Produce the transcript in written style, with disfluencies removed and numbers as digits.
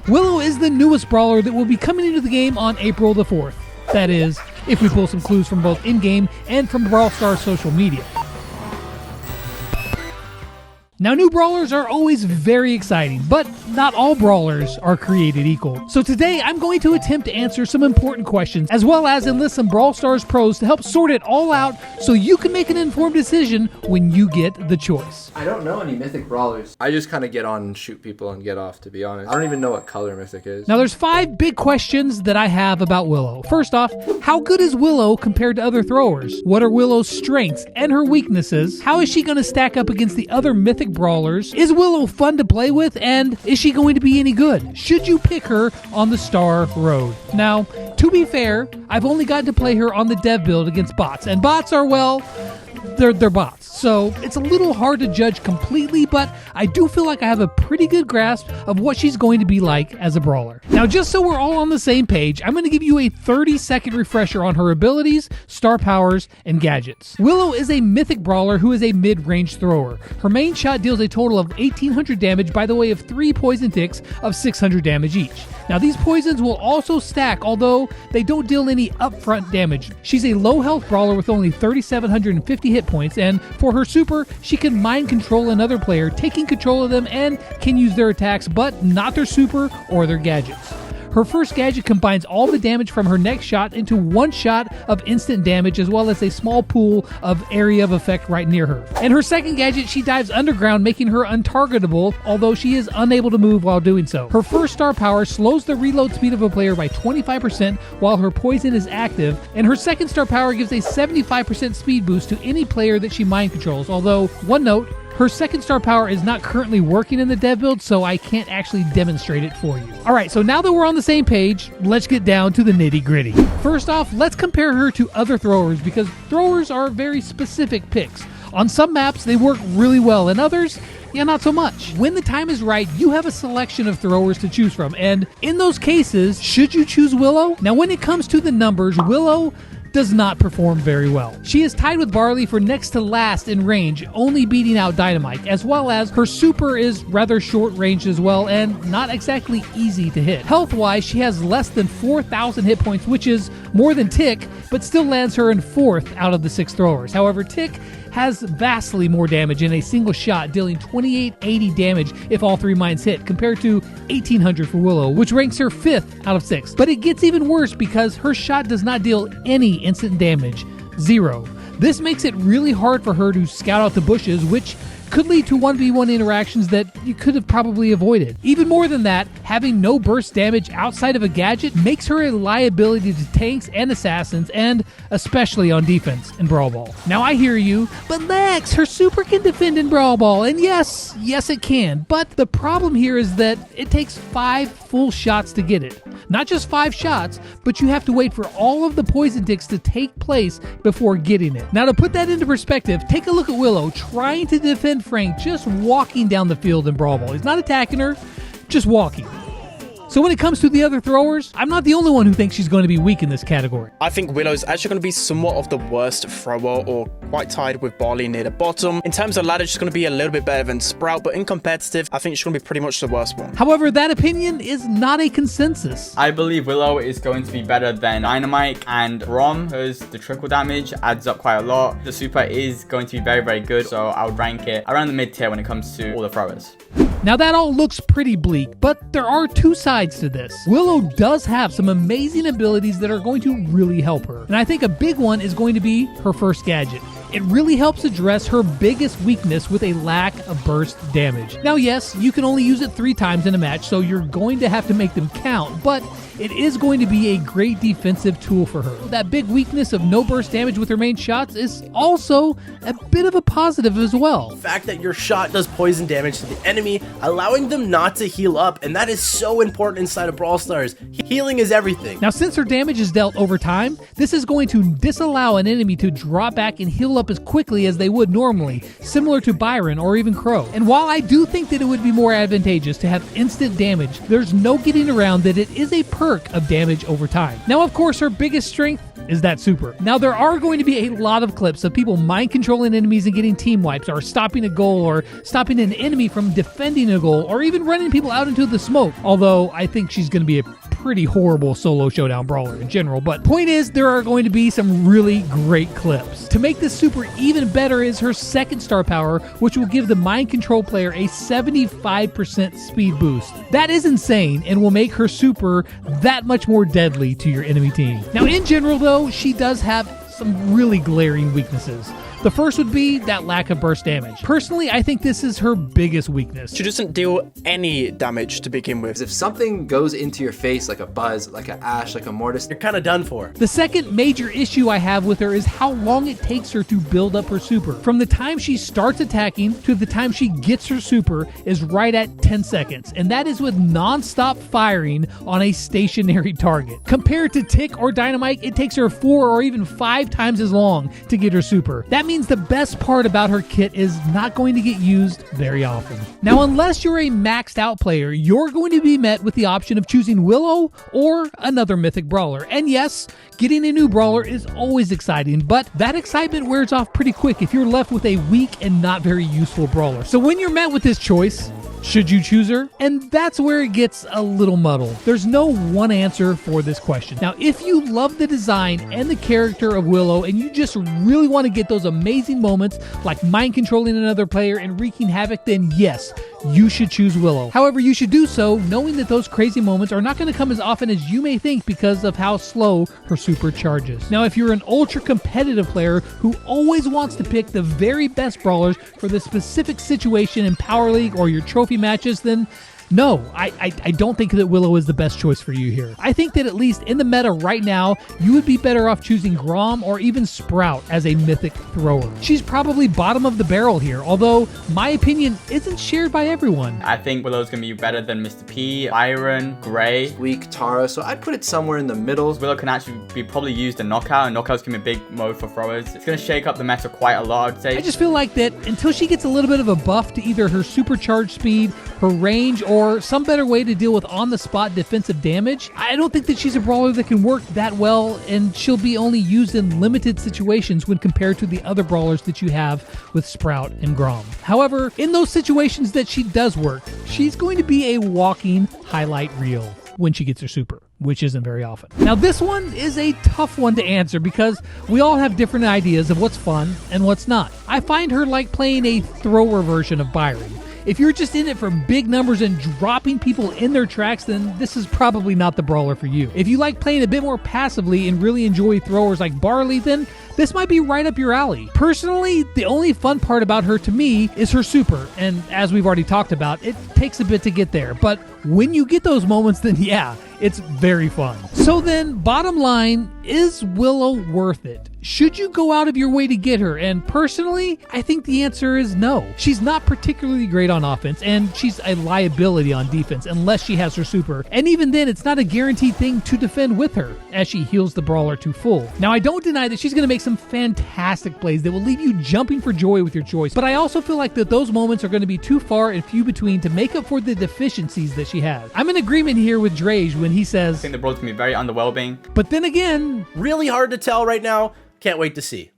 Willow is the newest brawler that will be coming into the game on April the 4th. That is, if we pull some clues from both in-game and from Brawl Stars social media. Now, new brawlers are always very exciting, but not all brawlers are created equal. So today, I'm going to attempt to answer some important questions, as well as enlist some Brawl Stars pros to help sort it all out so you can make an informed decision when you get the choice. I don't know any mythic brawlers. I just kind of get on and shoot people and get off, to be honest. I don't even know what color mythic is. Now, there's 5 big questions that I have about Willow. First off, how good is Willow compared to other throwers? What are Willow's strengths and her weaknesses? How is she going to stack up against the other mythic brawlers? Is Willow fun to play with, and is she going to be any good? Should you pick her on the star road? Now, to be fair, I've only gotten to play her on the dev build against bots, and bots are, well, they're bots. So it's a little hard to judge completely, but I do feel like I have a pretty good grasp of what she's going to be like as a brawler. Now, just so we're all on the same page, I'm going to give you a 30-second refresher on her abilities, star powers, and gadgets. Willow is a mythic brawler who is a mid-range thrower. Her main shot deals a total of 1,800 damage by the way of 3 poison ticks of 600 damage each. Now, these poisons will also stack, although they don't deal any upfront damage. She's a low-health brawler with only 3,750 hit points, and for her super, she can mind control another player, taking control of them, and can use their attacks, but not their super or their gadgets. Her first gadget combines all the damage from her next shot into one shot of instant damage, as well as a small pool of area of effect right near her. And her second gadget, she dives underground, making her untargetable, although she is unable to move while doing so. Her first star power slows the reload speed of a player by 25% while her poison is active, and her second star power gives a 75% speed boost to any player that she mind controls, although, one note, her second star power is not currently working in the dev build, so I can't actually demonstrate it for you. Alright, so now that we're on the same page, let's get down to the nitty gritty. First off, let's compare her to other throwers, because throwers are very specific picks. On some maps, they work really well, and others, yeah, not so much. When the time is right, you have a selection of throwers to choose from, and in those cases, should you choose Willow? Now, when it comes to the numbers, Willow does not perform very well. She is tied with Barley for next to last in range, only beating out Dynamite, as well as her super is rather short range as well and not exactly easy to hit. Health-wise, she has less than 4,000 hit points, which is more than Tick, but still lands her in 4th out of the 6 throwers. However, Tick has vastly more damage in a single shot, dealing 2880 damage if all 3 mines hit, compared to 1800 for Willow, which ranks her 5th out of 6. But it gets even worse because her shot does not deal any instant damage, 0. This makes it really hard for her to scout out the bushes, which could lead to 1v1 interactions that you could have probably avoided. Even more than that, having no burst damage outside of a gadget makes her a liability to tanks and assassins, and especially on defense in Brawl Ball. Now I hear you, but Lex, her super can defend in Brawl Ball, and yes it can, but the problem here is that it takes 5 full shots to get it. Not just 5 shots, but you have to wait for all of the poison ticks to take place before getting it. Now to put that into perspective, take a look at Willow trying to defend Frank, just walking down the field in Brawl Ball. He's not attacking her, just walking. So when it comes to the other throwers, I'm not the only one who thinks she's going to be weak in this category. I think Willow's actually going to be somewhat of the worst thrower, or quite tied with Barley near the bottom. In terms of ladder, she's going to be a little bit better than Sprout, but in competitive, I think she's going to be pretty much the worst one. However, that opinion is not a consensus. I believe Willow is going to be better than Dynamite and Rom, because the trickle damage adds up quite a lot. The super is going to be very, very good, so I would rank it around the mid tier when it comes to all the throwers. Now that all looks pretty bleak, but there are 2 sides to this. Willow does have some amazing abilities that are going to really help her, and I think a big one is going to be her first gadget. It really helps address her biggest weakness with a lack of burst damage. Now yes, you can only use it 3 times in a match, so you're going to have to make them count, but it is going to be a great defensive tool for her. That big weakness of no burst damage with her main shots is also a bit of a positive as well. The fact that your shot does poison damage to the enemy, allowing them not to heal up, and that is so important inside of Brawl Stars. Healing is everything. Now since her damage is dealt over time, this is going to disallow an enemy to drop back and heal up as quickly as they would normally, similar to Byron or even Crow. And while I do think that it would be more advantageous to have instant damage, there's no getting around that it is a perk of damage over time. Now of course her biggest strength is that super. Now, there are going to be a lot of clips of people mind controlling enemies and getting team wipes, or stopping a goal, or stopping an enemy from defending a goal, or even running people out into the smoke. Although I think she's going to be a pretty horrible solo showdown brawler in general. But point is, there are going to be some really great clips. To make this super even better is her second star power, which will give the mind control player a 75% speed boost. That is insane and will make her super that much more deadly to your enemy team. Now, in general though, she does have some really glaring weaknesses. The first would be that lack of burst damage. Personally, I think this is her biggest weakness. She doesn't deal any damage to begin with. If something goes into your face like a Buzz, like an Ash, like a Mortis, You're kind of done for. The second major issue I have with her is how long it takes her to build up her super. From the time she starts attacking to the time she gets her super is right at 10 seconds, and that is with non-stop firing on a stationary target. Compared to Tick or Dynamite, it takes her 4 or even 5 times as long to get her super. That means the best part about her kit is not going to get used very often. Now, unless you're a maxed out player, you're going to be met with the option of choosing Willow or another mythic brawler. And yes, getting a new brawler is always exciting, but that excitement wears off pretty quick if you're left with a weak and not very useful brawler. So when you're met with this choice, should you choose her? And that's where it gets a little muddled. There's no one answer for this question. Now, if you love the design and the character of Willow and you just really want to get those amazing moments like mind controlling another player and wreaking havoc, then yes, you should choose Willow. However, you should do so knowing that those crazy moments are not going to come as often as you may think because of how slow her super charges. Now, if you're an ultra competitive player who always wants to pick the very best brawlers for the specific situation in Power League or your trophy matches, then no, I don't think that Willow is the best choice for you here. I think that at least in the meta right now, you would be better off choosing Grom or even Sprout as a mythic thrower. She's probably bottom of the barrel here, although my opinion isn't shared by everyone. I think Willow's going to be better than Mr. P, Byron, Gray. weak Tara, so I'd put it somewhere in the middle. Willow can actually be probably used in knockout, and knockout's going to be a big mode for throwers. It's going to shake up the meta quite a lot, I'd say. I just feel like that until she gets a little bit of a buff to either her supercharged speed, her range, or some better way to deal with on-the-spot defensive damage, I don't think that she's a brawler that can work that well, and she'll be only used in limited situations when compared to the other brawlers that you have with Sprout and Grom. However, in those situations that she does work, she's going to be a walking highlight reel when she gets her super, which isn't very often. Now, this one is a tough one to answer because we all have different ideas of what's fun and what's not. I find her like playing a thrower version of Byron. If you're just in it for big numbers and dropping people in their tracks, then this is probably not the brawler for you. If you like playing a bit more passively and really enjoy throwers like Barley, then this might be right up your alley. Personally, the only fun part about her to me is her super, and as we've already talked about, it takes a bit to get there, but when you get those moments, then yeah, it's very fun. So then, bottom line, is Willow worth it? Should you go out of your way to get her? And personally, I think the answer is no. She's not particularly great on offense, and she's a liability on defense unless she has her super. And even then, it's not a guaranteed thing to defend with her, as she heals the brawler to full. Now, I don't deny that she's going to make some fantastic plays that will leave you jumping for joy with your choice, but I also feel like that those moments are going to be too far and few between to make up for the deficiencies that she has. I'm in agreement here with Drage when he says, I think the brawler's going to be very underwhelming. but then again, Really hard to tell right now. Can't wait to see.